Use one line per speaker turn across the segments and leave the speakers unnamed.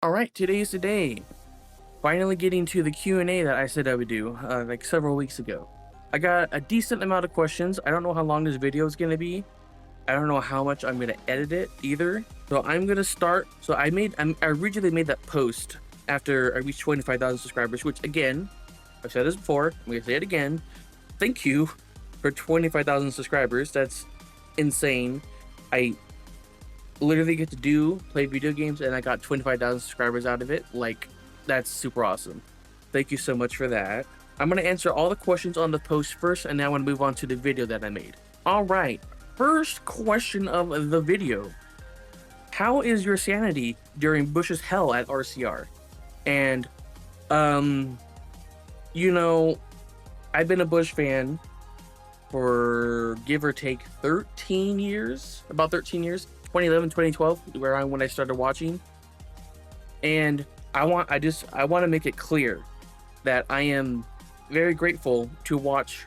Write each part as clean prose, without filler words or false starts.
All right, today's the day. Finally getting to the Q&A that I said I would do like several weeks ago. I got a decent amount of questions. I don't know how long this video is going to be. I don't know how much I'm going to edit it either. So I'm going to start. So I originally made that post after I reached 25,000 subscribers, which again, I've said this before. I'm going to say it again. Thank you for 25,000 subscribers. That's insane. I literally get to play video games, and I got 25,000 subscribers out of it. Like, that's super awesome. Thank you so much for that. I'm going to answer all the questions on the post first, and now I want to move on to the video that I made. All right, first question of the video. How is your sanity during Bush's hell at RCR? And, you know, I've been a Bush fan for give or take 13 years, about 13 years. 2011, 2012, when I started watching. And I want to make it clear that I am very grateful to watch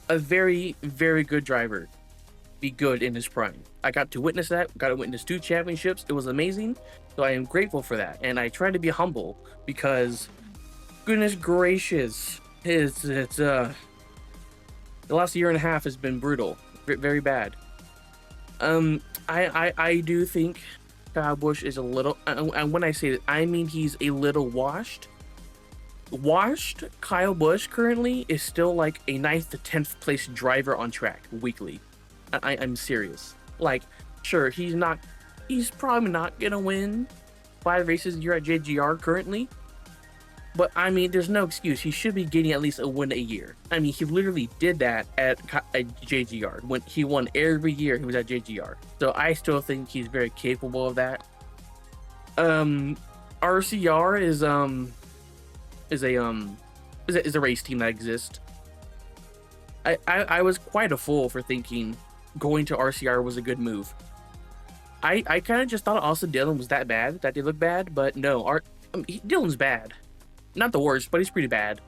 a very, very good driver be good in his prime. I got to witness that, got to witness 2 championships. It was amazing. So I am grateful for that. And I try to be humble because goodness gracious, the last year and a half has been brutal, very bad. I do think Kyle Busch is a little, and when I say that, I mean he's a little washed. Kyle Busch currently is still like a 9th to 10th place driver on track weekly. I'm serious. Like, sure, he's probably not gonna win 5 races a year at JGR currently. But I mean, there's no excuse. He should be getting at least a win a year. I mean, he literally did that at JGR. When he won every year he was at JGR. So I still think he's very capable of that. RCR is a race team that exists. I was quite a fool for thinking going to RCR was a good move. I kind of just thought Austin Dillon was that bad, that they look bad, but no, Dillon's bad. Not the worst, but he's pretty bad.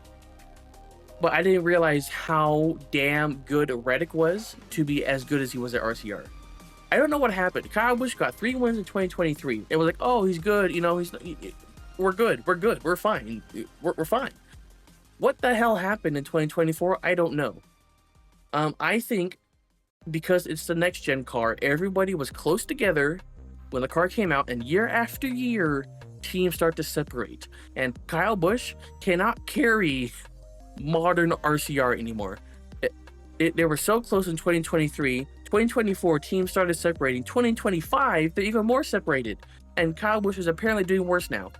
But I didn't realize how damn good Reddick was to be as good as he was at RCR. I don't know what happened. Kyle Busch got 3 wins in 2023. It was like, oh, he's good. You know, we're good. We're fine. We're fine. What the hell happened in 2024? I don't know. I think because it's the next gen car, everybody was close together when the car came out, and year after year, teams start to separate, and Kyle Busch cannot carry modern RCR anymore. They were so close in 2023. 2024 teams started separating. 2025 they're even more separated, and Kyle Busch is apparently doing worse now.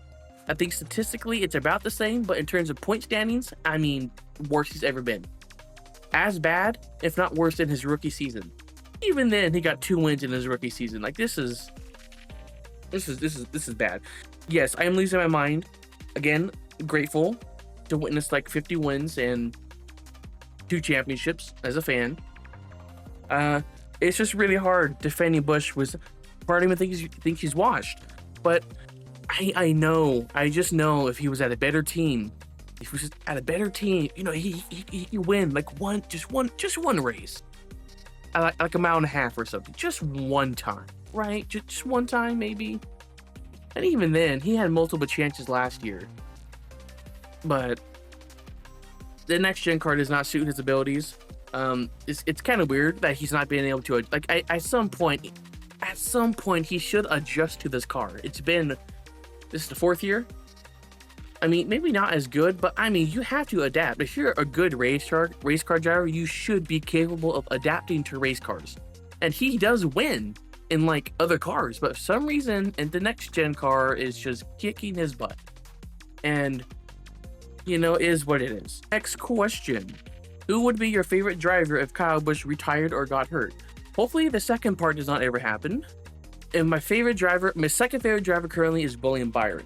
I think statistically it's about the same, but in terms of point standings, I mean, worse he's ever been. As bad, if not worse, than his rookie season. Even then, he got 2 wins in his rookie season. Like, this is bad. Yes, I am losing my mind. Again, grateful to witness like 50 wins and 2 championships as a fan. It's just really hard defending Busch. Part of me thinks he's washed, but I just know if he was at a better team, you know, he win like just one race, like a mile and a half or something, just one time, right? Just one time maybe. And even then, he had multiple chances last year. But the next gen car does not suit his abilities. It's kind of weird that he's not being able to, like, at some point he should adjust to this car. This is the 4th year. I mean, maybe not as good, but I mean, you have to adapt. If you're a good race car driver, you should be capable of adapting to race cars. And he does win in like other cars, but for some reason, and the next gen car is just kicking his butt. And you know, is what it is. Next question. Who would be your favorite driver if Kyle Busch retired or got hurt? Hopefully the second part does not ever happen. And my second favorite driver currently is William Byron.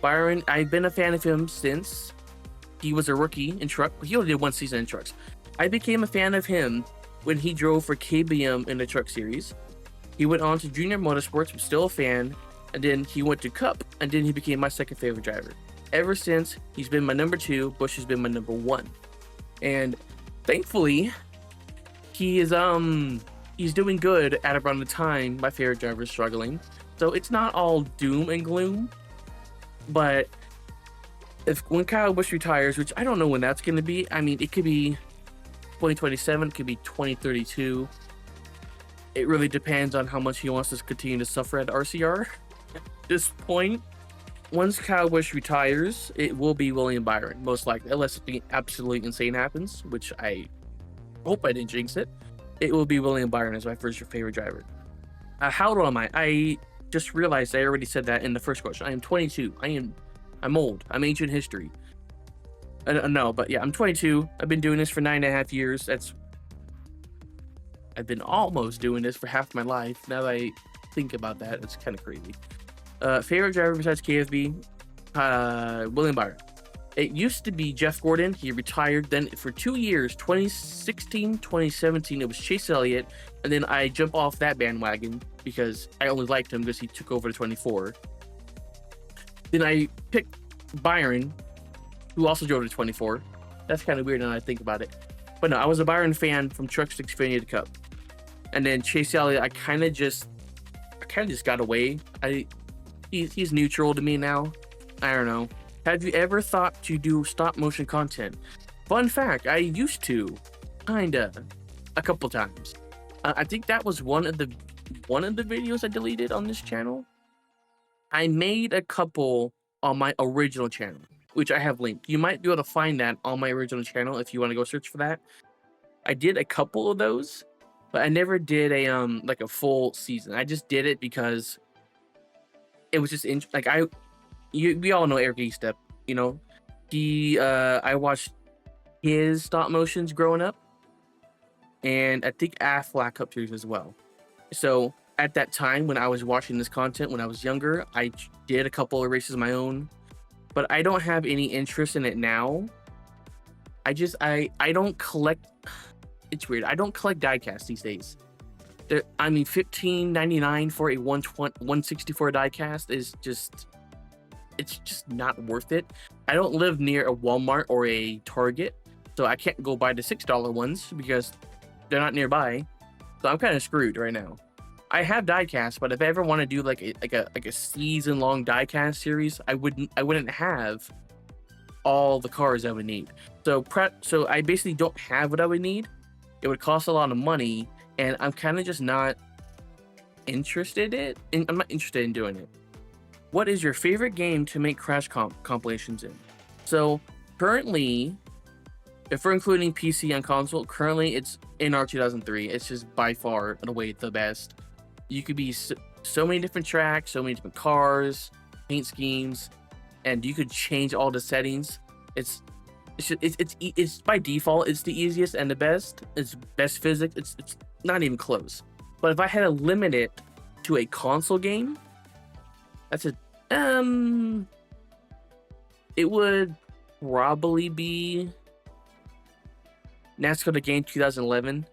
Byron, I've been a fan of him since he was a rookie in truck. He only did 1 season in trucks. I became a fan of him when he drove for KBM in the truck series. He went on to Junior Motorsports, I'm still a fan, and then he went to Cup, and then he became my second favorite driver. Ever since, he's been my number 2, Busch has been my number 1. And thankfully, he is he's doing good at around the time my favorite driver is struggling. So it's not all doom and gloom. But when Kyle Busch retires, which I don't know when that's going to be. I mean, it could be 2027, it could be 2032. It really depends on how much he wants to continue to suffer at RCR at this point. Once Kyle Busch retires, it will be William Byron, most likely, unless something absolutely insane happens, which I hope I didn't jinx it. It will be William Byron as my first favorite driver. How old am I? I just realized I already said that in the first question. I am 22. I'm old. I'm ancient history. No, but yeah, I'm 22. I've been doing this for 9.5 years. I've been almost doing this for half my life. Now that I think about that, it's kind of crazy. Favorite driver besides KFB? William Byron. It used to be Jeff Gordon. He retired. Then for 2 years, 2016, 2017, it was Chase Elliott. And then I jumped off that bandwagon because I only liked him because he took over the 24. Then I picked Byron, who also drove the 24. That's kind of weird now that I think about it. But no, I was a Byron fan from Trucks to Xfinity to Cup. And then Chase Elliott, I kind of just got away. He's neutral to me now. I don't know. Have you ever thought to do stop motion content? Fun fact, I used to, kinda, a couple times. I think that was one of the videos I deleted on this channel. I made a couple on my original channel, which I have linked. You might be able to find that on my original channel if you want to go search for that. I did a couple of those, but I never did a like a full season. I just did it because it was just we all know Eric Estep, you know. I watched his stop motions growing up, and I think Aflac Cup Series as well. So at that time when I was watching this content when I was younger, I did a couple of races of my own, but I don't have any interest in it now. I don't collect. It's weird. I don't collect diecasts these days. I mean, $15.99 for a 164 diecast is just, it's just not worth it. I don't live near a Walmart or a Target, so I can't go buy the $6 ones because they're not nearby. So I'm kind of screwed right now. I have diecasts, but if I ever want to do like a season-long diecast series, I wouldn't have all the cars I would need. So I basically don't have what I would need. It would cost a lot of money, and I'm kind of just not interested I'm not interested in doing it. What is your favorite game to make crash compilations in? So currently, if we're including PC and console, currently it's NR 2003. It's just by far and away the best. You could be so many different tracks, so many different cars, paint schemes, and you could change all the settings. It's by default, it's the easiest and the best. It's best physics. It's not even close. But if I had to limit it to a console game, it would probably be NASCAR The Game 2011.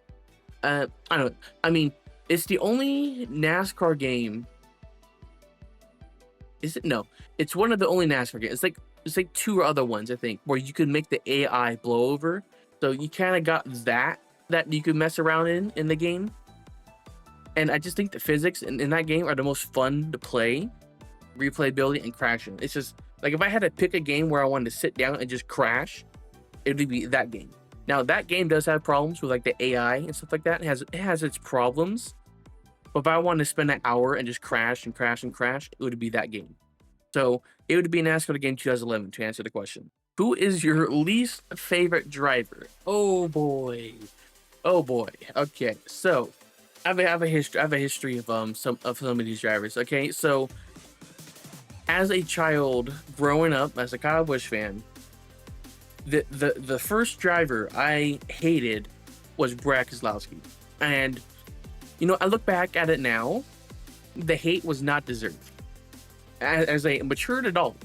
I don't know. I mean, it's the only NASCAR game. Is it? No, it's one of the only NASCAR games. It's like two other ones, I think, where you could make the AI blow over. So you kind of got that you could mess around in the game. And I just think the physics in that game are the most fun to play. Replayability and crashing. It's just like if I had to pick a game where I wanted to sit down and just crash, it would be that game. Now that game does have problems with like the AI and stuff like that. It has its problems. But if I wanted to spend an hour and just crash and crash and crash, it would be that game. So it would be NASCAR The Game 2011 to answer the question. Who is your least favorite driver? Oh boy. Okay, so I have a history of some of these drivers. Okay, so as a child growing up as a Kyle Busch fan, the first driver I hated was Brad Keselowski. And you know, I look back at it now, the hate was not deserved. As a matured adult,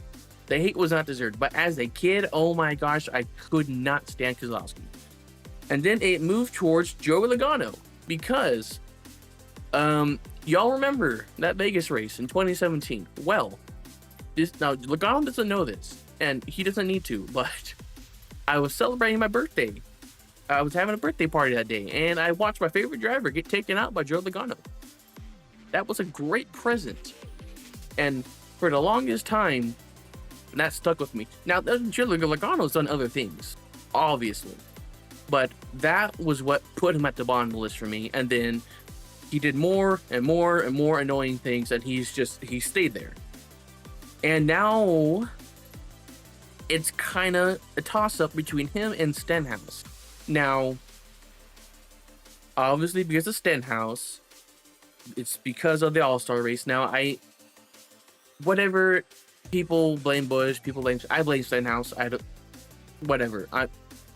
the hate was not deserved. But as a kid, oh my gosh, I could not stand Keselowski. And then it moved towards Joey Logano because y'all remember that Vegas race in 2017. Well, now Logano doesn't know this, and he doesn't need to, but I was celebrating my birthday. I was having a birthday party that day, and I watched my favorite driver get taken out by Joey Logano. That was a great present And for the longest time, that stuck with me. Now, Joey Logano's done other things, obviously, but that was what put him at the bottom of the list for me. And then he did more and more and more annoying things, and he stayed there. And now it's kind of a toss-up between him and Stenhouse. Now, obviously, because of Stenhouse, it's because of the All-Star race. Now, whatever, people blame Busch, I blame Stenhouse. Whatever.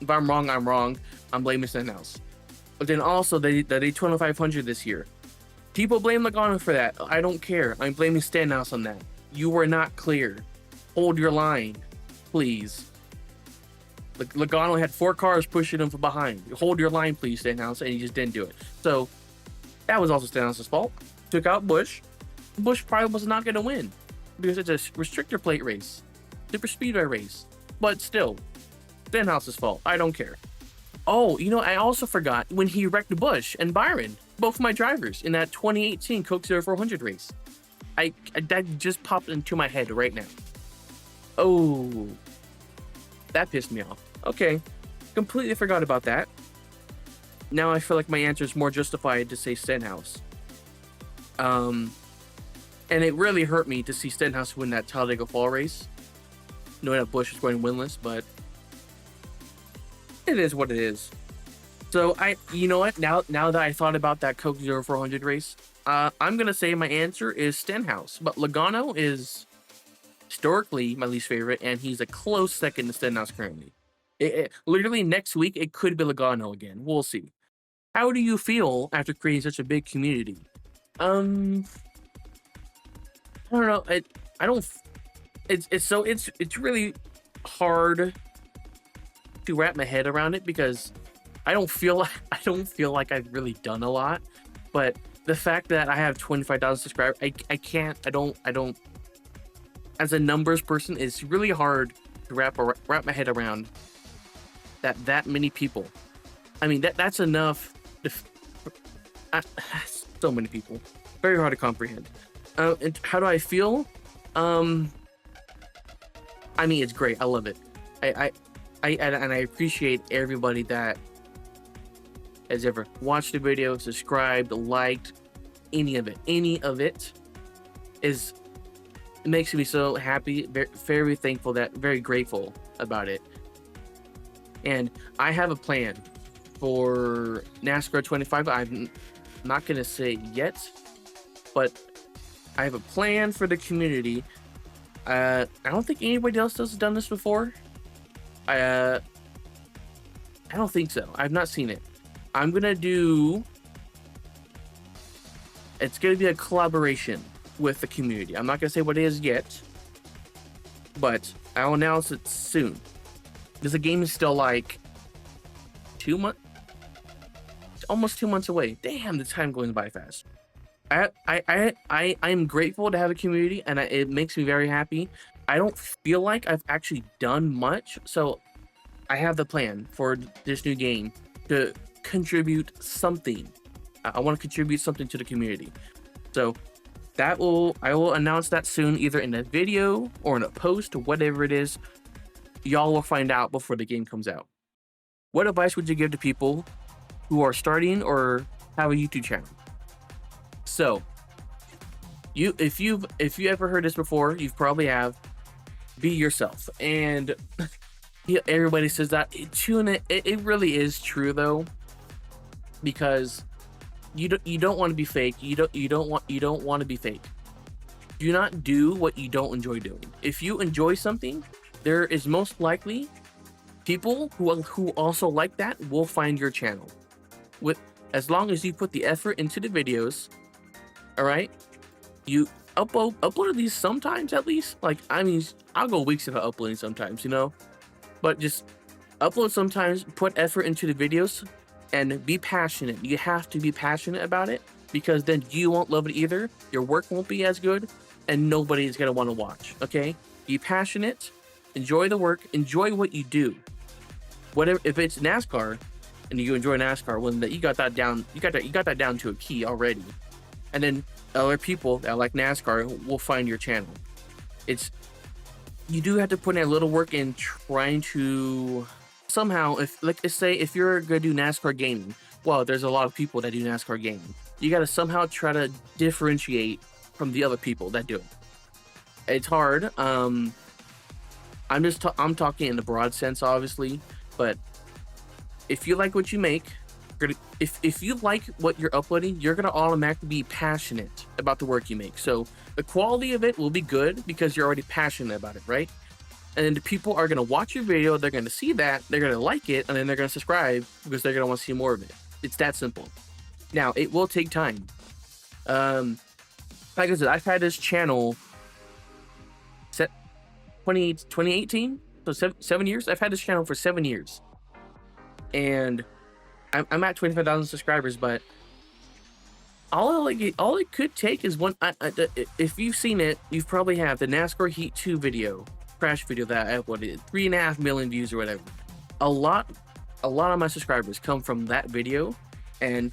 If I'm wrong, I'm wrong. I'm blaming Stenhouse. But then also, the Daytona 500 this year. People blame Logano for that. I don't care. I'm blaming Stenhouse on that. You were not clear. Hold your line, please. Logano had 4 cars pushing him from behind. Hold your line, please, Stenhouse, and he just didn't do it. So that was also Stenhouse's fault. Took out Busch. Busch probably was not going to win because it's a restrictor plate race, super speedway race. But still, Stenhouse's fault. I don't care. Oh, I also forgot when he wrecked Busch and Byron, both my drivers, in that 2018 Coke 0400 race. That just popped into my head right now. Oh, that pissed me off. Okay, completely forgot about that. Now I feel like my answer is more justified to say Stenhouse. And it really hurt me to see Stenhouse win that Talladega Fall race, knowing that Busch was going winless, but it is what it is. So you know what? Now that I thought about that Coke 0400 race, I'm gonna say my answer is Stenhouse. But Logano is historically my least favorite, and he's a close second to Stenhouse currently. Literally next week, it could be Logano again. We'll see. How do you feel after creating such a big community? I don't know. It's really hard to wrap my head around it because I don't feel like I've really done a lot. But the fact that I have 25,000 subscribers, I don't. As a numbers person, it's really hard to wrap my head around that many people. I mean, that's enough. So many people. Very hard to comprehend. And how do I feel? I mean, it's great. I love it. I appreciate everybody that has ever watched the video, subscribed, liked, any of it. It makes me so happy, very, very thankful, very grateful about it. And I have a plan for NASCAR 25. I'm not going to say yet, but I have a plan for the community. I don't think anybody else has done this before. I don't think so. I've not seen it. I'm going to do... It's going to be a collaboration with the community. I'm not going to say what it is yet, but I'll announce it soon. Because the game is still like 2 months, almost 2 months away. Damn, the time going by fast. I'm grateful to have a community, and it makes me very happy. I don't feel like I've actually done much, so I have the plan for this new game to contribute something. I want to contribute something to the community. So I will announce that soon, either in a video or in a post or whatever it is. Y'all will find out before the game comes out. What advice would you give to people who are starting or have a YouTube channel? So, if you ever heard this before, you probably have. Be yourself, and everybody says that. It really is true though, because you don't want to be fake. You don't want to be fake. Do not do what you don't enjoy doing. If you enjoy something, there is most likely people who also like that will find your channel. As long as you put the effort into the videos, all right. You upload at least sometimes, at least. Like, I mean, I'll go weeks without uploading sometimes, but just upload sometimes. Put effort into the videos. And be passionate. You have to be passionate about it, because then you won't love it either. Your work won't be as good, and nobody is going to want to watch, okay? Be passionate. Enjoy the work. Enjoy what you do. Whatever, if it's NASCAR and you enjoy NASCAR, well, you got that down. You got that down to a key already. and then other people that like NASCAR will find your channel. It's You do have to put in a little work in trying to somehow, if like let's say if you're gonna do NASCAR gaming, well, there's a lot of people that do NASCAR gaming. You got to somehow try to differentiate from the other people that do it. It's hard. I'm talking in the broad sense, obviously, but if you like what you make, if you like what you're uploading, you're gonna automatically be passionate about the work you make. So the quality of it will be good because you're already passionate about it, right? And then the people are gonna watch your video, they're gonna see that, they're gonna like it, and then they're gonna subscribe because they're gonna want to see more of it. It's that simple. Now it will take time. Like I said, I've had this channel set 2018, so 7 years. I've had this channel for 7 years, and I'm at 25,000 subscribers. But all it could take is one. If you've seen it, you've probably have the NASCAR Heat 2 video, crash video that I uploaded, 3.5 million views or whatever. A lot of my subscribers come from that video, and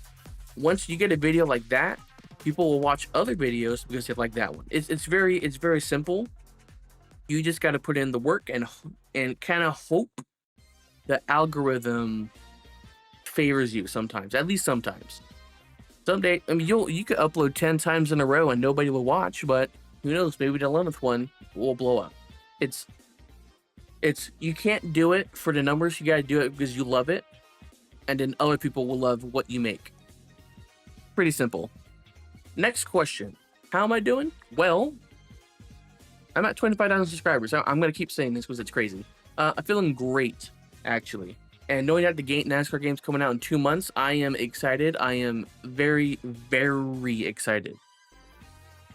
once you get a video like that, people will watch other videos because they like that one. It's very simple. You just got to put in the work and kind of hope the algorithm favors you sometimes. At least sometimes. Someday, I mean, you could upload 10 times in a row and nobody will watch, but who knows? Maybe the 11th one will blow up. It's you can't do it for the numbers. You got to do it because you love it, and then other people will love what you make. Pretty simple. Next question. How am I doing? Well, I'm at 25,000 subscribers. I'm going to keep saying this because it's crazy. I'm feeling great, actually. And knowing that the NASCAR game's coming out in 2 months, I am excited. I am very, very excited.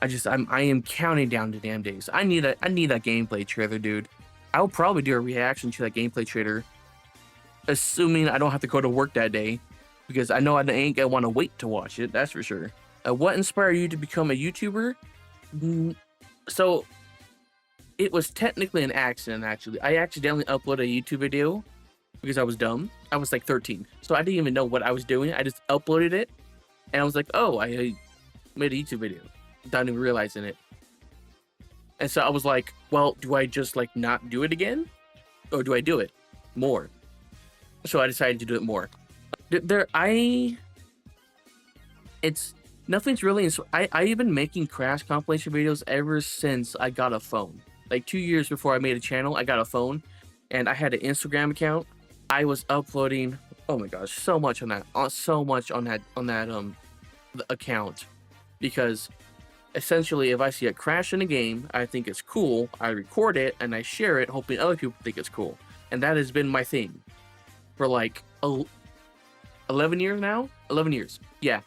I am counting down the damn days. I need that gameplay trailer, dude. I'll probably do a reaction to that gameplay trailer, assuming I don't have to go to work that day, because I know I ain't gonna want to wait to watch it. That's for sure. What inspired you to become a YouTuber? So it was technically an accident. Actually, I accidentally uploaded a YouTube video because I was dumb. I was like 13, so I didn't even know what I was doing. I just uploaded it, and I was like, "Oh, I made a YouTube video," without even realizing it. And so I was like, "Well, do I just like not do it again, or do I do it more?" So I decided to do it more. Nothing's really. I've been making crash compilation videos ever since I got a phone. Like 2 years before I made a channel, I got a phone, and I had an Instagram account. I was uploading, oh my gosh, so much on that account, because essentially, if I see a crash in a game, I think it's cool. I record it and I share it, hoping other people think it's cool. And that has been my thing for like 11 years now. 11 years, yeah.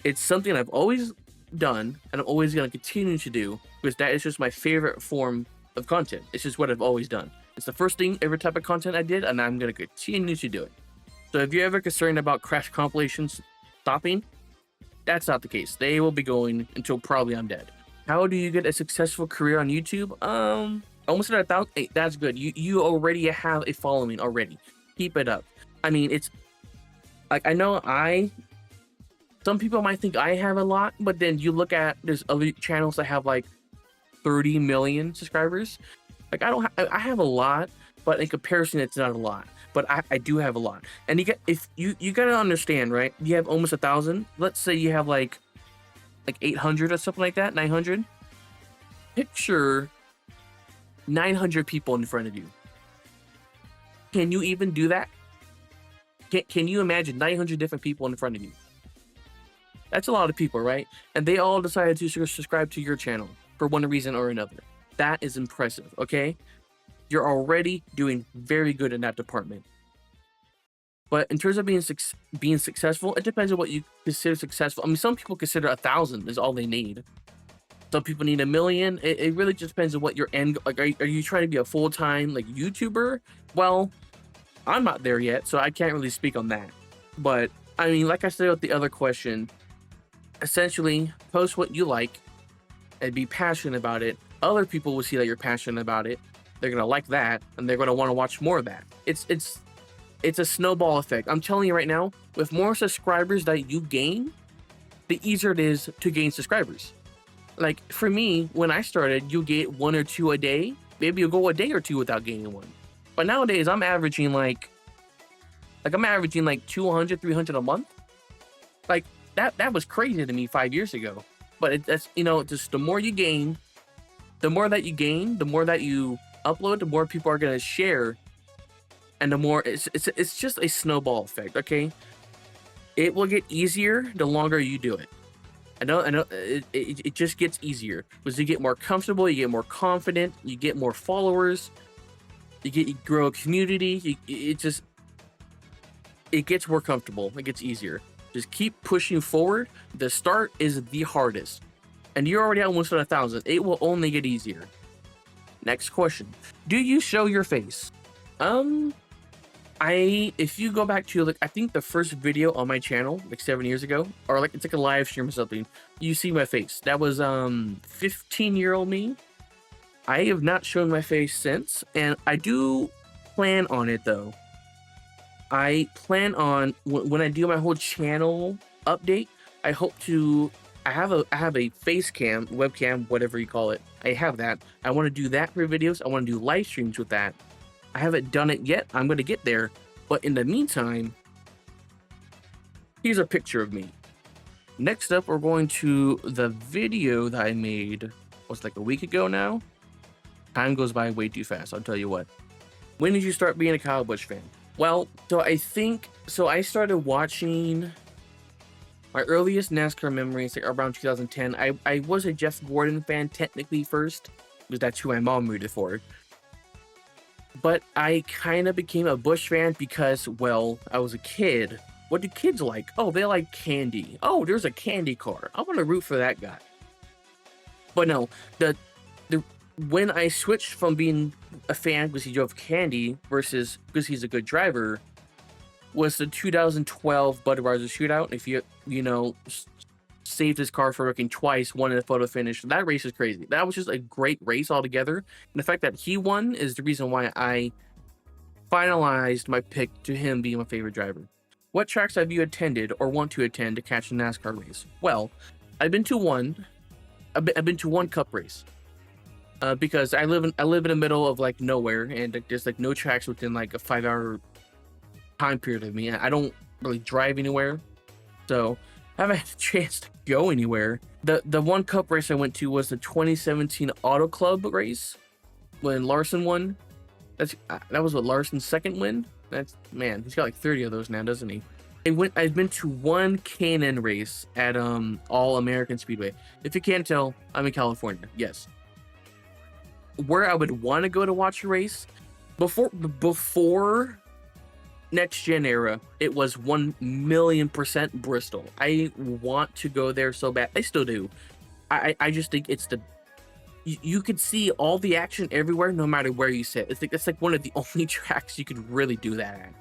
It's something I've always done, and I'm always gonna continue to do, because that is just my favorite form of content. It's just what I've always done. It's the first thing, every type of content I did, and I'm gonna continue to do it. So if you're ever concerned about crash compilations stopping, that's not the case. They will be going until probably I'm dead. How do you get a successful career on YouTube? Almost at 1,000. Hey, that's good. You already have a following already. Keep it up. I mean, it's like, I know some people might think I have a lot, but then you look at there's other channels that have like 30 million subscribers. Like I have a lot, but in comparison, it's not a lot. But I do have a lot. And you gotta understand, right? You have almost 1,000. Let's say you have like 800 or something like that, 900. Picture 900 people in front of you. Can you even do that? Can you imagine 900 different people in front of you? That's a lot of people, right? And they all decided to subscribe to your channel for one reason or another. That is impressive, okay? You're already doing very good in that department. But in terms of being successful, it depends on what you consider successful. I mean, some people consider 1,000 is all they need. Some people need 1 million. It really just depends on what your end. Like, are you trying to be a full-time like YouTuber? Well, I'm not there yet, so I can't really speak on that. But I mean, like I said with the other question, essentially post what you like and be passionate about it. Other people will see that you're passionate about it. They're gonna like that, and they're gonna want to watch more of that. It's a snowball effect. I'm telling you right now, with more subscribers that you gain, the easier it is to gain subscribers. Like for me, when I started, you get 1 or 2 a day. Maybe you'll go a day or two without gaining one. But nowadays, I'm averaging like 200, 300 a month. Like that was crazy to me 5 years ago. But that's just the more you gain, the more that you upload, the more people are gonna share, and the more it's just a snowball effect. Okay, it will get easier the longer you do it. I know it just gets easier because you get more comfortable, you get more confident, you get more followers, you grow a community. It gets more comfortable, it gets easier. Just keep pushing forward. The start is the hardest, and you're already almost at 1,000. It will only get easier. Next question: do you show your face? If you go back to I think the first video on my channel like 7 years ago, or it's like a live stream or something, you see my face. That was 15-year-old me. I have not shown my face since, and I do plan on it though. I plan on when I do my whole channel update, I hope to I have a face cam, webcam, whatever you call it. I have that. I want to do that for videos. I want to do live streams with that. I haven't done it yet. I'm going to get there. But in the meantime, here's a picture of me. Next up, we're going to the video that I made, was like a week ago now. Time goes by way too fast, I'll tell you what. When did you start being a Kyle Busch fan? Well, I started watching, my earliest NASCAR memories like around 2010. I was a Jeff Gordon fan technically first, because that's who my mom rooted for. But I kind of became a Busch fan because, well, I was a kid. What do kids like? Oh, they like candy. Oh, there's a candy car. I want to root for that guy. But no, when I switched from being a fan because he drove candy versus because he's a good driver was the 2012 Budweiser Shootout. If you saved his car for wrecking twice, won in a photo finish. That race is crazy. That was just a great race altogether. And the fact that he won is the reason why I finalized my pick to him being my favorite driver. What tracks have you attended or want to attend to catch a NASCAR race? Well, I've been to one Cup race. Because I live in the middle of like nowhere, and there's like no tracks within like a 5-hour time period of me. I don't really drive anywhere, so I haven't had a chance to go anywhere. The one Cup race I went to was the 2017 Auto Club race when Larson won. That was what Larson's second win. Man, he's got like 30 of those now, doesn't he? I've been to one K&N race at All American Speedway. If you can't tell, I'm in California. Yes. Where I would want to go to watch a race before next gen era, it was 1,000,000% Bristol. I want to go there so bad. I still do. I just think it's you could see all the action everywhere, no matter where you sit. It's like one of the only tracks you could really do that at.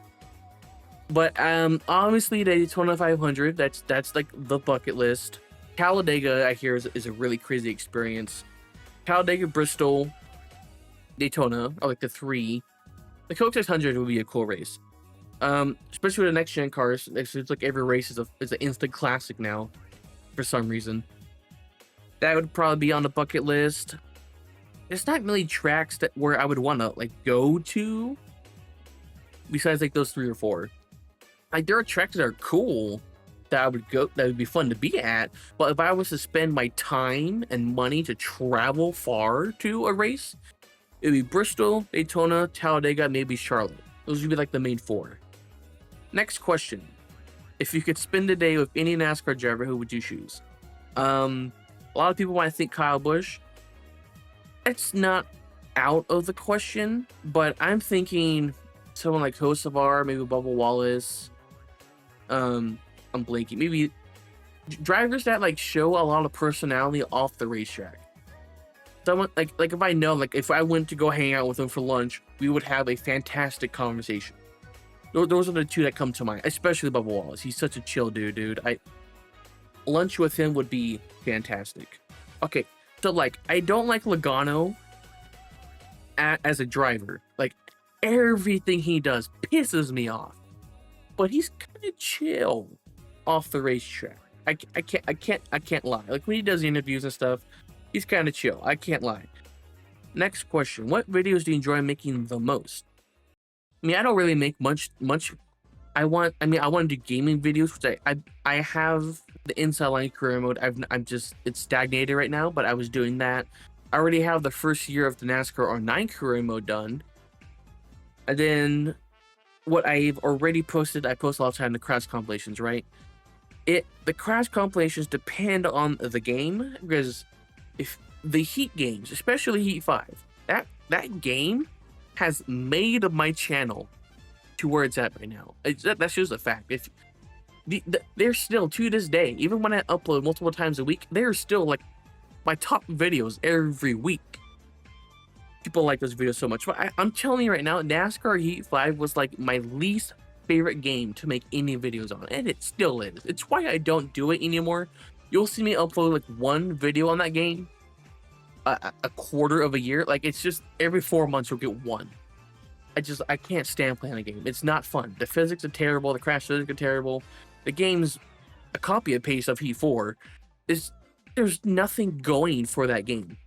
But obviously the Daytona 500, that's like the bucket list. Talladega, I hear, is a really crazy experience. Talladega, Bristol, Daytona are like the three. The Coke 600 would be a cool race, especially with the next gen cars. It's like every race is an instant classic now, for some reason. That would probably be on the bucket list. There's not really tracks where I would want to like go to, besides like those 3 or 4. Like there are tracks that are cool that I would go, that would be fun to be at. But if I was to spend my time and money to travel far to a race, it would be Bristol, Daytona, Talladega, maybe Charlotte. Those would be like the main 4. Next question: if you could spend a day with any NASCAR driver, who would you choose? A lot of people might think Kyle Busch. It's not out of the question, but I'm thinking someone like Hocevar, maybe Bubba Wallace. I'm blanking. Maybe drivers that like show a lot of personality off the racetrack. Someone like if I know, like if I went to go hang out with them for lunch, we would have a fantastic conversation. Those are the 2 that come to mind, especially Bubba Wallace. He's such a chill dude. Lunch with him would be fantastic. Okay, so like I don't like Logano as a driver. Like everything he does pisses me off, but he's kind of chill off the racetrack. I can't lie. Like when he does the interviews and stuff, he's kind of chill. I can't lie. Next question: what videos do you enjoy making the most? I mean, I don't really make much. I want to do gaming videos, which I have the Inside Line career mode. It's stagnated right now, but I was doing that. I already have the first year of the NASCAR R9 career mode done. And then what I've already posted, I post all the time the crash compilations, right? The crash compilations depend on the game, because if the Heat games, especially Heat 5, that game has made my channel to where it's at right now. That's just a fact. If they're still, to this day, even when I upload multiple times a week, they're still like my top videos every week. People like those videos so much. But I'm telling you right now, NASCAR Heat 5 was like my least favorite game to make any videos on, and it still is. It's why I don't do it anymore. You'll see me upload like one video on that game a quarter of a year. Like, it's just every 4 months you'll get one. I can't stand playing the game. It's not fun. The physics are terrible. The crash physics are terrible. The game's a copy and paste of Heat 4. There's nothing going for that game.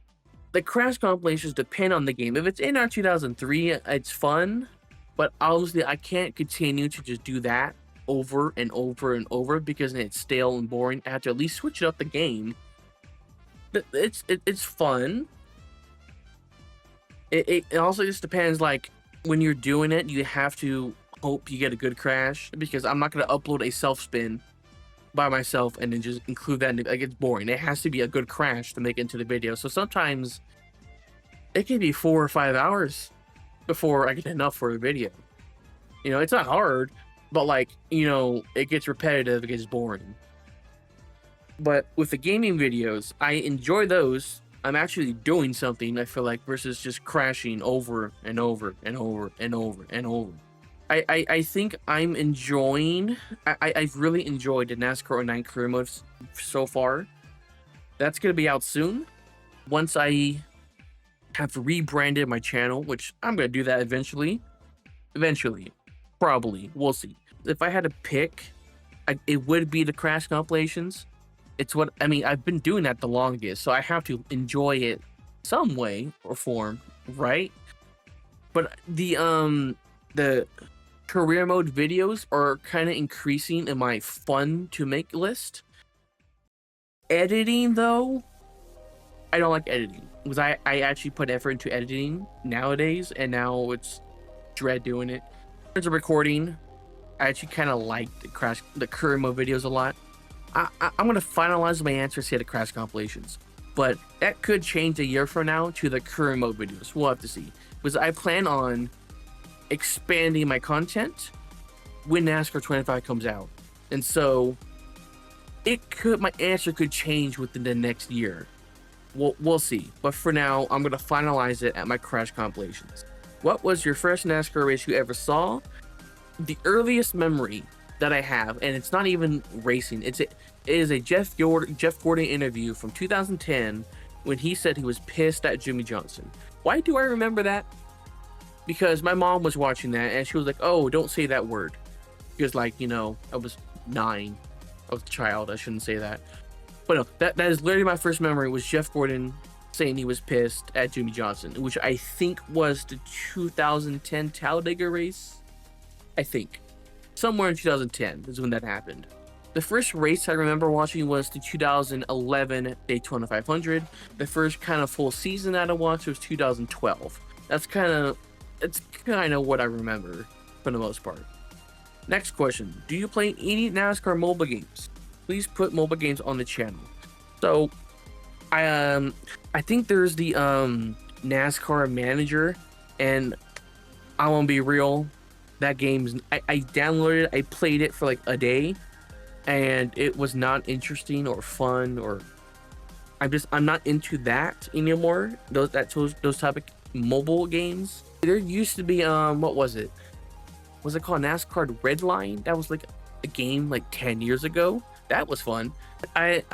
The crash compilations depend on the game. If it's in our 2003, it's fun, but obviously I can't continue to just do that over and over and over, because it's stale and boring. I have to at least switch up the game. It's fun. It also just depends, like, when you're doing it, you have to hope you get a good crash, because I'm not going to upload a self spin by myself and then just include that. Like, it's boring. It has to be a good crash to make it into the video. So sometimes it can be 4 or 5 hours before I get enough for a video. You know, it's not hard, but like, you know, it gets repetitive, it gets boring. But with the gaming videos, I enjoy those. I'm actually doing something, I feel like, versus just crashing over and over and over and over and over. I think I'm enjoying, I've really enjoyed the NASCAR 09 career modes so far. That's going to be out soon. Once I have rebranded my channel, which I'm going to do that eventually. Probably. We'll see. If I had to pick, it would be the crash compilations. It's what, I mean, I've been doing that the longest, so I have to enjoy it some way or form, right? But the career mode videos are kind of increasing in my fun to make list. Editing, though, I don't like editing, because I actually put effort into editing nowadays, and now it's dread doing it. In terms of recording, I actually kind of like the career mode videos a lot. I'm going to finalize my answers here to crash compilations, but that could change a year from now to the career mode videos. We'll have to see, because I plan on expanding my content when NASCAR 25 comes out, and so my answer could change within the next year. We'll see, but for now, I'm going to finalize it at my crash compilations. What was your first NASCAR race you ever saw? The earliest memory that I have, and it's not even racing, it is a Jeff Gordon interview from 2010 when he said he was pissed at Jimmie Johnson. Why do I remember that? Because my mom was watching that and she was like, "Oh, don't say that word." Because, like, you know, I was 9, I was a child, I shouldn't say that. But no, that is literally my first memory, was Jeff Gordon saying he was pissed at Jimmie Johnson, which I think was the 2010 Talladega race. I think somewhere in 2010 is when that happened. The first race I remember watching was the 2011 Daytona 500. The first kind of full season that I watched was 2012. That's kind of what I remember for the most part. Next question: do you play any NASCAR mobile games? Please put mobile games on the channel. So I think there's the NASCAR Manager, and I won't be real, that game's, I downloaded it, I played it for like a day, and it was not interesting or fun, or I'm not into that anymore. Those type of mobile games. There used to be what was it called, NASCAR Redline? That was like a game like 10 years ago. That was fun. There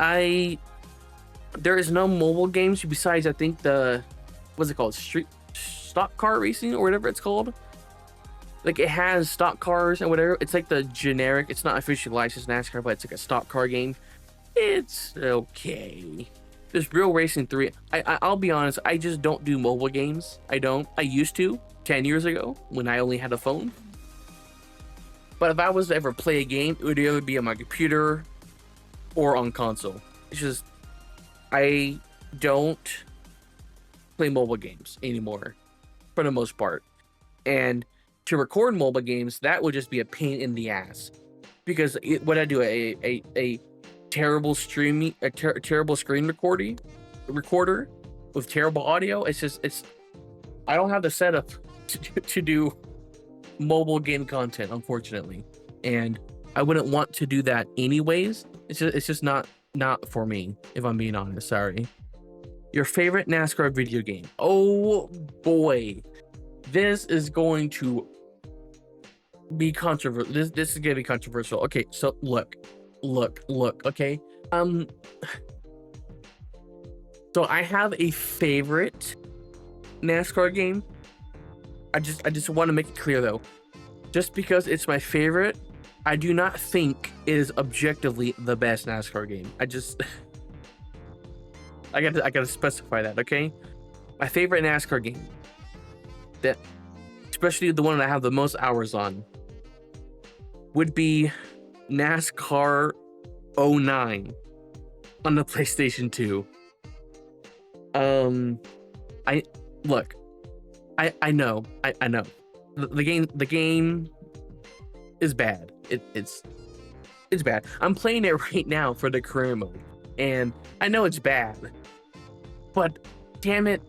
is no mobile games besides, I think, what's it called, stock car racing or whatever it's called. Like, it has stock cars and whatever. It's like the generic, it's not officially licensed NASCAR, but it's like a stock car game. It's okay. There's Real Racing 3. I'll be honest, I just don't do mobile games. I don't. I used to 10 years ago when I only had a phone. But if I was to ever play a game, it would either be on my computer or on console. It's just, I don't play mobile games anymore for the most part. And to record mobile games, that would just be a pain in the ass. Because what I do, a terrible streaming, terrible screen recorder with terrible audio. I don't have the setup to do mobile game content, unfortunately, and I wouldn't want to do that anyways. It's just not for me, if I'm being honest. Sorry. Your favorite NASCAR video game? Oh boy, this is going to be controversial. This is gonna be controversial. Okay, so look. Okay, so I have a favorite NASCAR game. I just want to make it clear though, just because it's my favorite, I do not think it is objectively the best NASCAR game. I gotta specify that, okay? My favorite NASCAR game, that especially the one that I have the most hours on, would be NASCAR 09 on the PlayStation 2. I know. The game is bad. It's bad. I'm playing it right now for the career mode, and I know it's bad, but damn it,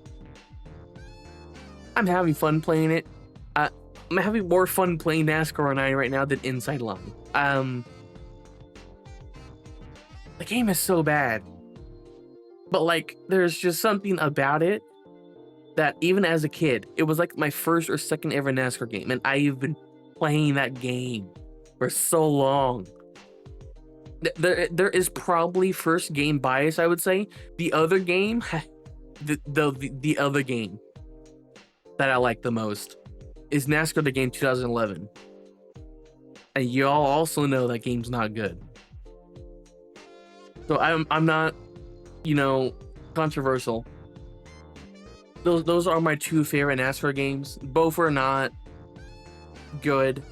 I'm having fun playing it. I'm having more fun playing NASCAR 09 right now than Inside Line. The game is so bad, but like, there's just something about it that even as a kid, it was like my first or second ever NASCAR game, and I've been playing that game for so long. There is probably first game bias, I would say. The other game, the other game that I like the most is NASCAR the Game 2011, and y'all also know that game's not good. So I'm not, controversial. Those are my two favorite NASCAR games. Both are not good.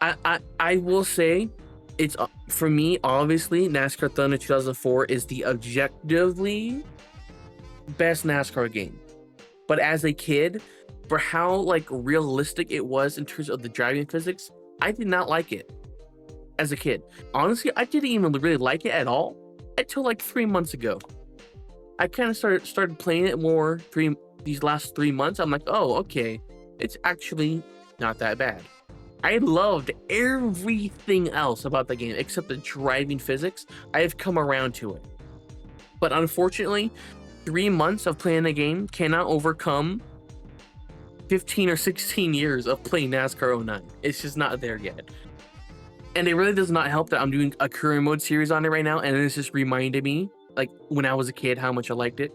I will say, it's for me, obviously NASCAR Thunder 2004 is the objectively best NASCAR game. But as a kid, for how like realistic it was in terms of the driving physics, I did not like it as a kid. Honestly, I didn't even really like it at all until like 3 months ago. I kind of started playing it more these last 3 months. I'm like, oh, okay, it's actually not that bad. I loved everything else about the game except the driving physics. I have come around to it, but unfortunately 3 months of playing the game cannot overcome 15 or 16 years of playing NASCAR 09. It's just not there yet. And it really does not help that I'm doing a career mode series on it right now, and it's just reminded me, like, when I was a kid, how much I liked it.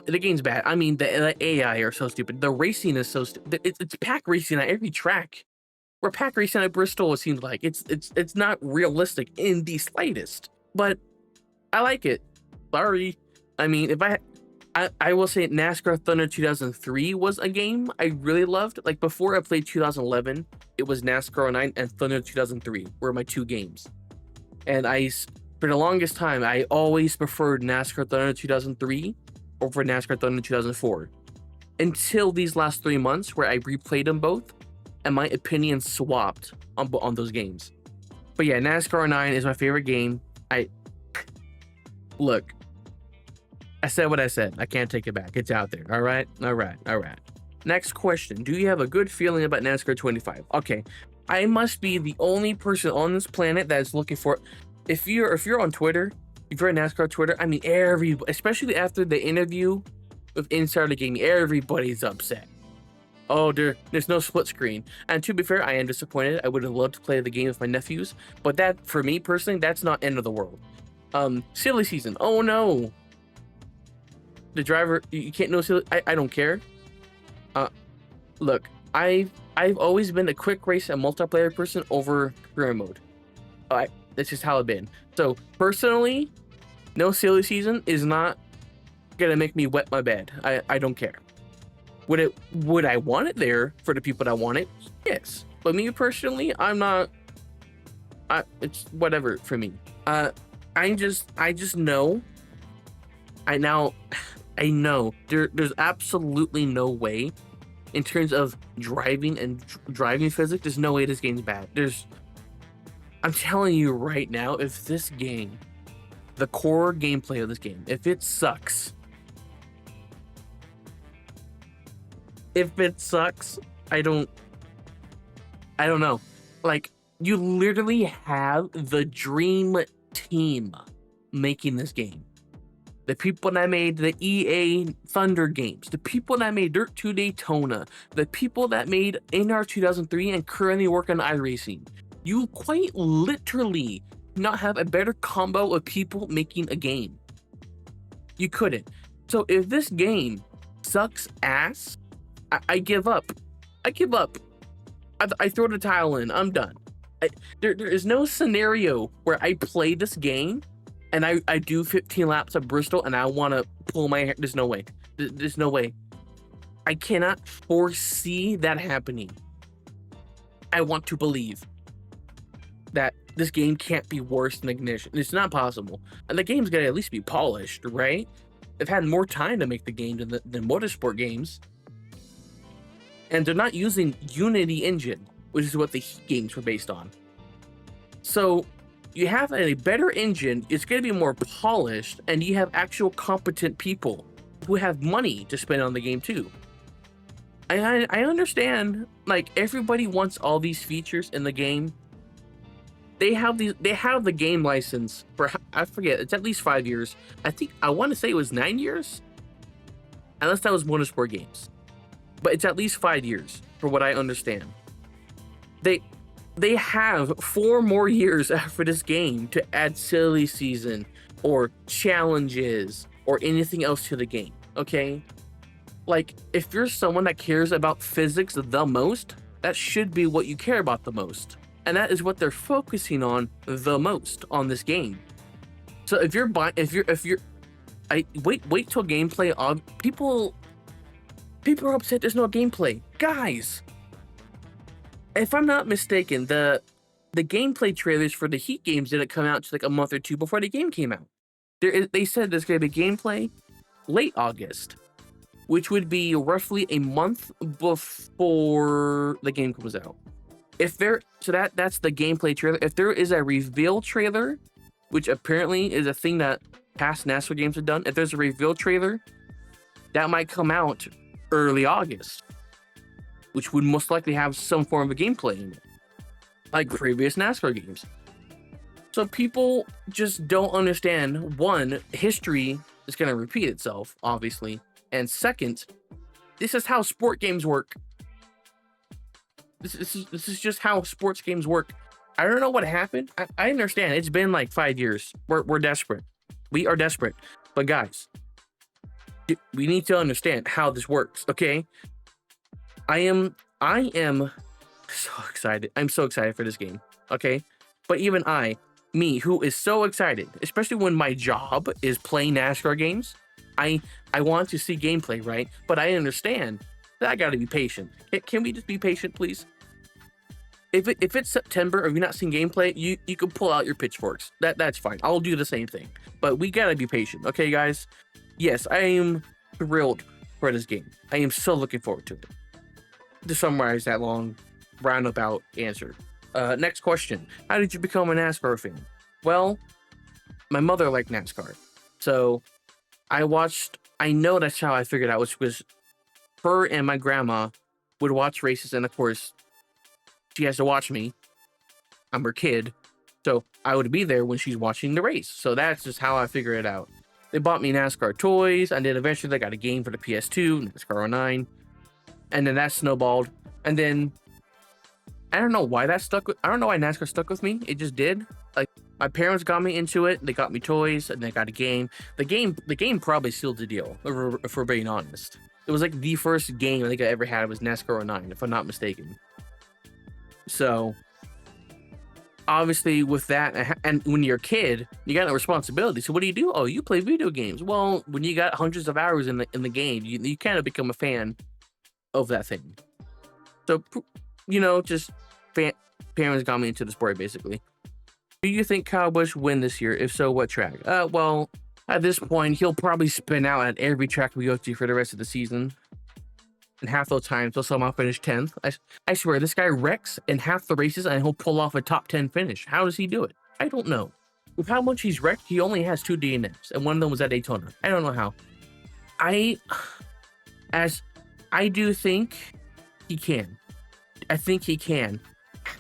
The game's bad. I mean, the AI are so stupid. The racing is so stupid. It's pack racing at every track. We're pack racing at Bristol, it seems like. It's not realistic in the slightest. But I like it. Sorry. I mean, if I will say NASCAR Thunder 2003 was a game I really loved. Like, before I played 2011, it was NASCAR 09 and Thunder 2003 were my two games. And for the longest time, I always preferred NASCAR Thunder 2003 over NASCAR Thunder 2004. Until these last 3 months where I replayed them both, and my opinion swapped on those games. But yeah, NASCAR 09 is my favorite game. Look, I said what I said. I can't take it back. It's out there. All right. Next question. Do you have a good feeling about NASCAR 25? Okay, I must be the only person on this planet that is looking for. If you're on Twitter, if you're on NASCAR Twitter, I mean, everybody, especially after the interview with Insider Gaming, everybody's upset. Oh, there's no split screen. And to be fair, I am disappointed. I would have loved to play the game with my nephews, but that, for me personally, that's not end of the world. Silly season. Oh no. The driver, you can't know silly. I don't care. Look, I've always been a quick race and multiplayer person over career mode. That's just how I've been. So personally, No silly season is not gonna make me wet my bed. I don't care. Would I want it there for the people that want it? Yes. But me personally, I'm not. It's whatever for me. I just know. I now I know there's absolutely no way in terms of driving and driving physics. There's no way this game's bad. I'm telling you right now, if this game, the core gameplay of this game, if it sucks, I don't know. Like, you literally have the dream team making this game. The people that made the EA Thunder games, the people that made Dirt 2 Daytona, the people that made NR 2003 and currently work on iRacing. You quite literally not have a better combo of people making a game. You couldn't. So if this game sucks ass, I give up. I give up. I throw the towel in. I'm done. There is no scenario where I play this game and I do 15 laps of Bristol and I want to pull my hair. There's no way. There's no way. I cannot foresee that happening. I want to believe that this game can't be worse than Ignition. It's not possible. And the game's gotta at least be polished, right? They've had more time to make the game than motorsport games. And they're not using Unity engine, which is what the Heat games were based on. So you have a better engine, it's going to be more polished, and you have actual competent people who have money to spend on the game too. I understand, like, everybody wants all these features in the game. They have the game license for, I forget, it's at least 5 years. I want to say it was 9 years, unless that was motorsport games. But it's at least 5 years, for what I understand. They have 4 more years after this game to add silly season or challenges or anything else to the game, okay? Like, if you're someone that cares about physics the most, that should be what you care about the most. And that is what they're focusing on the most on this game. So if you're wait till gameplay people are upset there's no gameplay. Guys, if I'm not mistaken, the gameplay trailers for the Heat games didn't come out just like a month or two before the game came out. They said there's going to be gameplay late August, which would be roughly a month before the game comes out. That's the gameplay trailer. If there is a reveal trailer, which apparently is a thing that past NASCAR games have done, if there's a reveal trailer, that might come out early August, which would most likely have some form of gameplay in it, like previous NASCAR games. So people just don't understand, one, history is going to repeat itself, obviously, and second, this is how sport games work. This is just how sports games work. I don't know what happened. I understand. It's been like 5 years. We're desperate. We are desperate. But guys, we need to understand how this works, okay? I am so excited. I'm so excited for this game, okay? But even me, who is so excited, especially when my job is playing NASCAR games, I want to see gameplay, right? But I understand that I gotta be patient. Can we just be patient, please? If it's September or you're not seeing gameplay, you can pull out your pitchforks. That's fine. I'll do the same thing. But we gotta be patient, okay, guys? Yes, I am thrilled for this game. I am so looking forward to it. To summarize that long, roundabout answer. Next question. How did you become a NASCAR fan? Well, my mother liked NASCAR. So I know that's how I figured out, which was her and my grandma would watch races, and of course, she has to watch me. I'm her kid. So I would be there when she's watching the race. So that's just how I figured it out. They bought me NASCAR toys, and then eventually they got a game for the PS2, NASCAR 09. And then that snowballed. And then I don't know why NASCAR stuck with me. It just did. Like, my parents got me into it. They got me toys, and they got a game. The game probably sealed the deal, if we're being honest. It was like the first game I think I ever had was NASCAR 09, if I'm not mistaken. So obviously with that, and when you're a kid, you got no responsibility. So what do? Oh, you play video games. Well, when you got hundreds of hours in the game, you kind of become a fan of that thing. So, just parents got me into the sport basically. Do you think Kyle Busch win this year? If so, what track? Well, at this point, he'll probably spin out at every track we go to for the rest of the season. And half those times, he'll somehow finish 10th. I swear, this guy wrecks in half the races and he'll pull off a top 10 finish. How does he do it? I don't know. With how much he's wrecked, he only has 2 DNFs, and one of them was at Daytona. I don't know how. I do think he can. I think he can.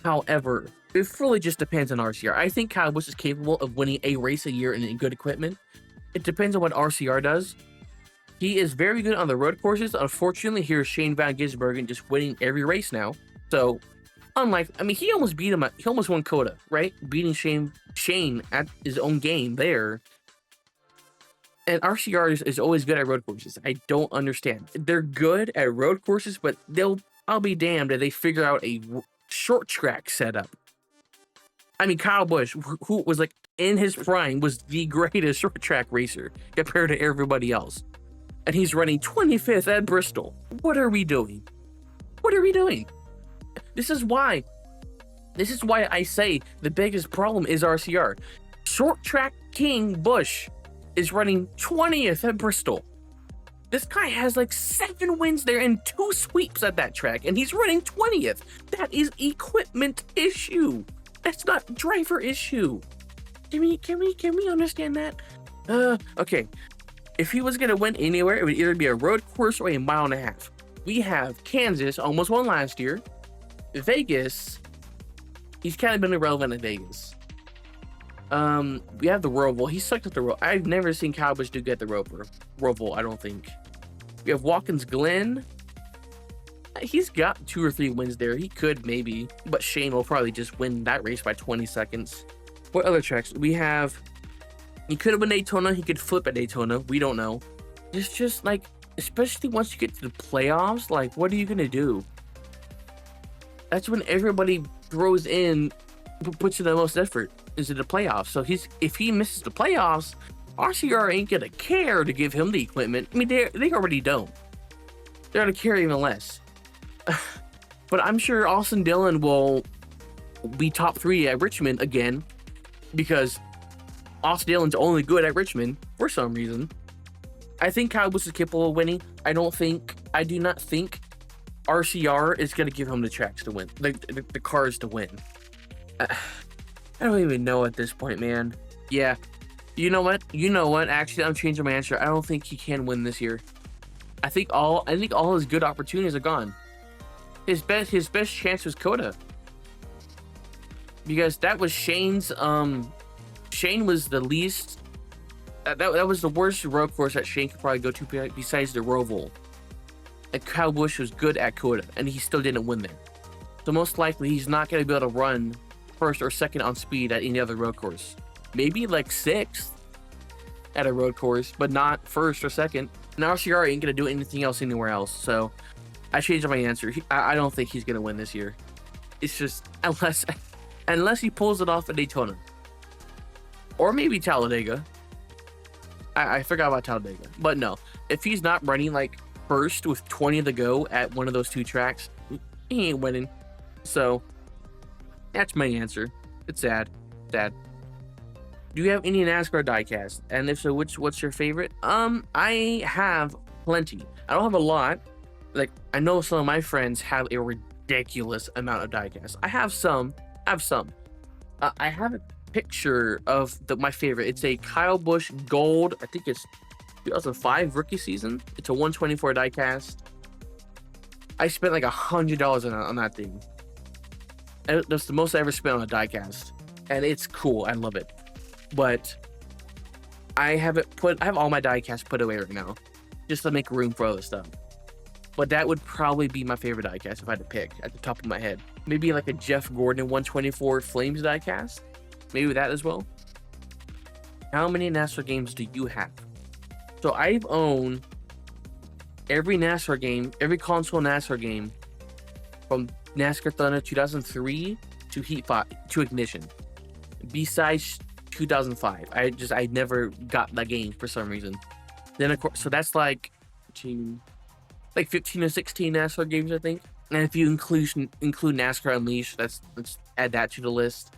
However, it fully just depends on RCR. I think Kyle Busch is capable of winning a race a year in good equipment. It depends on what RCR does. He is very good on the road courses. Unfortunately, here's Shane Van Gisbergen just winning every race now. So, he almost beat him. He almost won COTA, right? Beating Shane at his own game there. And RCR is always good at road courses. I don't understand. They're good at road courses, but I'll be damned if they figure out a short track setup. Kyle Busch, who was like in his prime, was the greatest short track racer compared to everybody else. And he's running 25th at Bristol. What are we doing? What are we doing? This is why I say the biggest problem is RCR. Short track king Busch is running 20th at Bristol. This guy has like 7 wins there and 2 sweeps at that track, and he's running 20th. That is equipment issue. That's not driver issue. Can we understand that? Okay. If he was gonna win anywhere, it would either be a road course or a mile and a half. We have Kansas, almost won last year. Vegas, he's kind of been irrelevant in Vegas. We have the Roval. He sucked at the Roval. I've never seen Kyle Busch do good at the Roval, I don't think. We have Watkins Glen. He's got 2 or 3 wins there. He could maybe, but Shane will probably just win that race by 20 seconds. What other tracks? We have, he could have won Daytona. He could flip at Daytona. We don't know. It's just like, especially once you get to the playoffs, like, what are you going to do? That's when everybody throws in, puts in the most effort, is in the playoffs. So if he misses the playoffs, RCR ain't going to care to give him the equipment. They already don't. They're going to care even less. But I'm sure Austin Dillon will be top 3 at Richmond again, because Austin Dillon's only good at Richmond for some reason. I think Kyle Busch is capable of winning. I do not think RCR is going to give him the tracks to win, the cars to win. I don't even know at this point, man. Yeah. You know what? Actually, I'm changing my answer. I don't think he can win this year. I think all his good opportunities are gone. His best chance was COTA, because that was Shane's. Shane was the least. That was the worst road course that Shane could probably go to besides the Roval. And Kyle Busch was good at COTA, and he still didn't win there. So most likely he's not going to be able to run first or second on speed at any other road course. Maybe like 6th at a road course, but not first or second. And RCR ain't going to do anything else anywhere else. So I changed my answer. I don't think he's going to win this year. It's just, unless he pulls it off at Daytona. Or maybe Talladega. I forgot about Talladega. But no, if he's not running like first with 20 to go at one of those 2 tracks, he ain't winning. So that's my answer. It's sad. Do you have any NASCAR diecast? And if so, what's your favorite? I have plenty. I don't have a lot. Like, I know some of my friends have a ridiculous amount of diecasts. I have some. I have a picture of my favorite. It's a Kyle Busch Gold. I think it's 2005 rookie season. It's a 124 diecast. I spent like $100 on that thing. That's the most I ever spent on a diecast, and it's cool. I love it. But I have all my diecasts put away right now, just to make room for other stuff. But that would probably be my favorite diecast if I had to pick at the top of my head. Maybe like a Jeff Gordon 124 Flames diecast. Maybe that as well. How many NASCAR games do you have? So I've owned every NASCAR game, every console NASCAR game from NASCAR Thunder 2003 to to Ignition. Besides 2005, I never got that game for some reason. Then of course, so that's like 15 or 16 NASCAR games, I think. And if you include NASCAR Unleashed, let's add that to the list.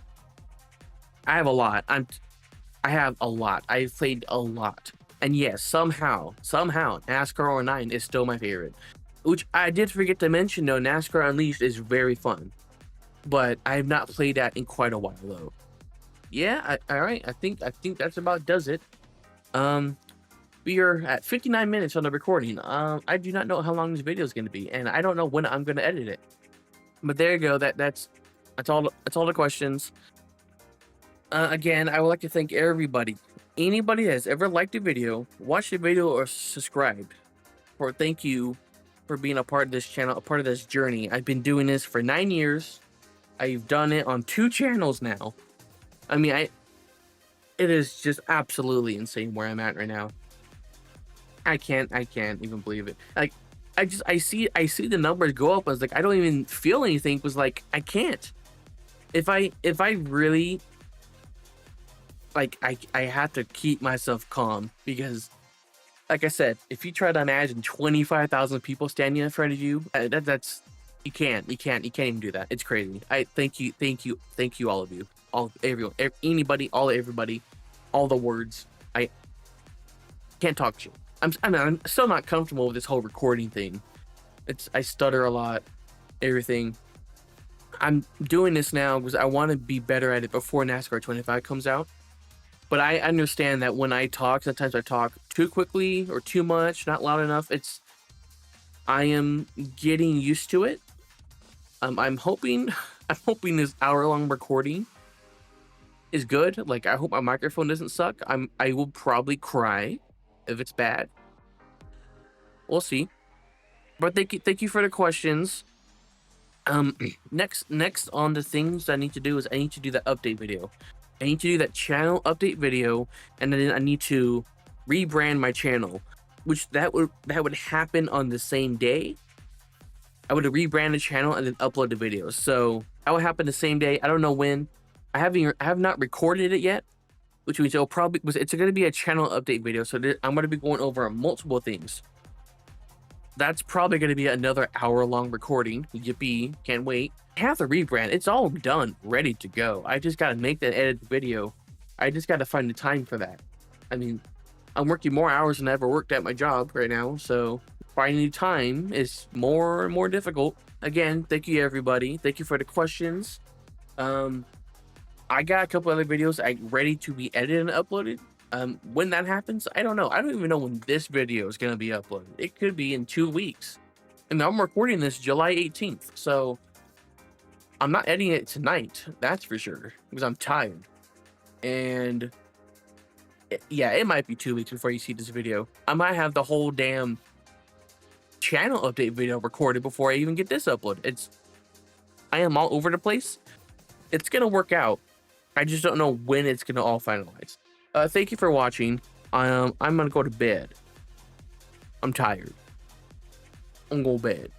I have a lot. I have a lot. I've played a lot. And yes, somehow, NASCAR 09 is still my favorite. Which I did forget to mention though, NASCAR Unleashed is very fun. But I have not played that in quite a while though. Yeah, all right. I think that's about does it. We are at 59 minutes on the recording. I do not know how long this video is going to be, and I don't know when I'm going to edit it. But there you go. That's all the questions. Again, I would like to thank everybody, anybody that has ever liked the video, watched the video, or subscribed. Thank you for being a part of this channel, a part of this journey. I've been doing this for 9 years. I've done it on 2 channels now. I mean, it is just absolutely insane where I'm at right now. I can't even believe it. Like, I see the numbers go up. I was like, I don't even feel anything. It was like, I can't. If I really, like, I have to keep myself calm, because, like I said, if you try to imagine 25,000 people standing in front of you, that's you can't even do that. It's crazy. I thank you, all of you, everyone, anybody, everybody, all the words. I can't talk to you. I'm still not comfortable with this whole recording thing. I stutter a lot, everything. I'm doing this now because I want to be better at it before NASCAR 25 comes out. But I understand that when I talk, sometimes I talk too quickly or too much, not loud enough. I am getting used to it. I'm hoping this hour-long recording is good. Like, I hope my microphone doesn't suck. I will probably cry if it's bad. We'll see. But thank you for the questions. Next on the things I need to do is I need to do that update video. I need to do that channel update video, and then I need to rebrand my channel, which that would happen on the same day. I would rebrand the channel and then upload the videos. So that would happen the same day. I don't know when. I have not recorded it yet, which means it's going to be a channel update video. So I'm going to be going over multiple things. That's probably going to be another hour-long recording. Yippee, can't wait. I have the rebrand. It's all done, ready to go. I just got to make that edited video. I just got to find the time for that. I mean, I'm working more hours than I ever worked at my job right now, so finding time is more and more difficult. Again, thank you, everybody. Thank you for the questions. I got a couple other videos ready to be edited and uploaded. When that happens, I don't know. I don't even know when this video is going to be uploaded. It could be in 2 weeks. And I'm recording this July 18th. So I'm not editing it tonight. That's for sure. Because I'm tired. And yeah, it might be 2 weeks before you see this video. I might have the whole damn channel update video recorded before I even get this uploaded. I am all over the place. It's going to work out. I just don't know when it's going to all finalize. Thank you for watching. I'm gonna go to bed. I'm tired. I'm going to bed.